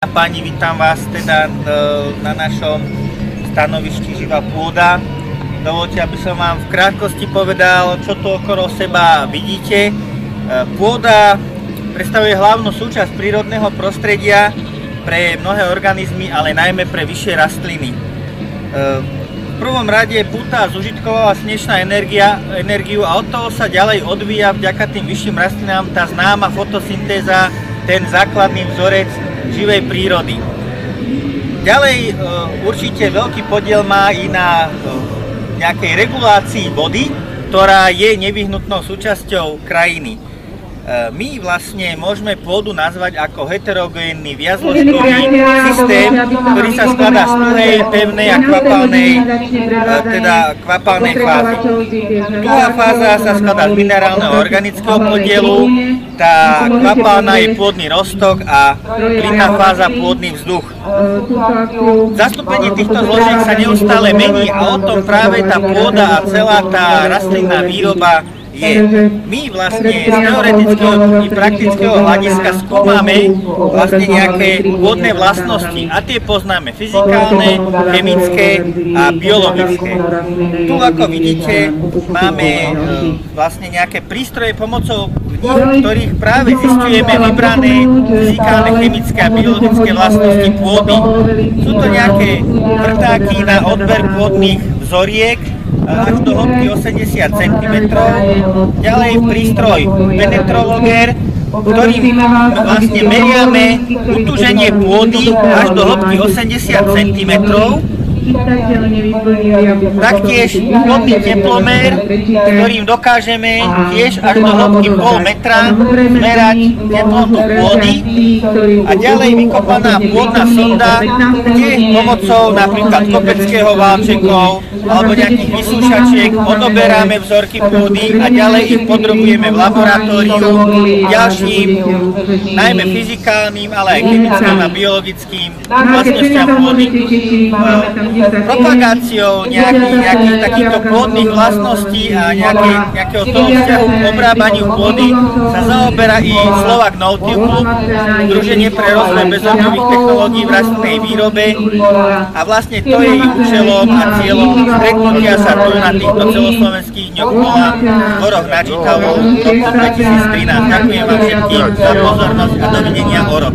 Páni, vítam vás teda na našom stanovišti Živá pôda. Dovoľte, aby som vám v krátkosti povedal, čo tu okolo seba vidíte. Pôda predstavuje hlavnú súčasť prírodného prostredia pre mnohé organizmy, ale najmä pre vyššie rastliny. V prvom rade púta zužitkovala slnečná energiu a od toho sa ďalej odvíja vďaka tým vyšším rastlinám tá známa fotosyntéza, ten základný vzorec živej prírody. Ďalej určite veľký podiel má i na nejakej regulácii vody, ktorá je nevyhnutnou súčasťou krajiny. My vlastne môžeme pôdu nazvať ako heterogénny viacložkový systém, ktorý sa skladá z tuhej, pevnej a kvapalnej fázy. Tuhá fáza sa skladá z minerálneho organického podielu, tá kvapalná je pôdny roztok a plynná fáza pôdny vzduch. Zastúpenie týchto zložiek sa neustále mení a o tom práve tá pôda a celá tá rastlinná výroba je. My vlastne z teoretického i praktického hľadiska skúmame vlastne nejaké pôdne vlastnosti a tie poznáme fyzikálne, chemické a biologické. Tu ako vidíte máme vlastne nejaké prístroje pomocou ktorých práve zisťujeme vybrané fyzikálne, chemické a biologické vlastnosti pôdy. Sú to nejaké vrtáky na odber pôdnych vzoriek až do hĺbky 80 cm. Ďalej prístroj penetrologer, ktorým vlastne meriame utuženie pôdy až do hĺbky 80 cm. Taktiež pôdny teplomer, ktorým dokážeme tiež až do hĺbky pol metra merať teplotu pôdy, a ďalej vykopaná pôdna sonda, kde pomocou napríklad kopeckého vláčekov alebo nejakých vysúšačiek odoberáme vzorky pôdy a ďalej ich podrobujeme v laboratóriu ďalším, najmä fyzikálnym, ale aj chemickým a biologickým vlastnostiam pôdy. Propagáciou nejakých takýchto pôdnych vlastností a nejakého toho vzťahu k obrábaniu pôdy sa zaoberá i Slovak No-Till Club, Združenie pre rozvoj bezohňových technológií v rastlinnej výrobe, a vlastne to je ich účelom a cieľom stretnutia sa tu na týchto celoslovenských dňoch kola v Boroch nad Žitavou v roku 2013. Ďakujem vám všetkým za pozornosť a dovidenia o rok.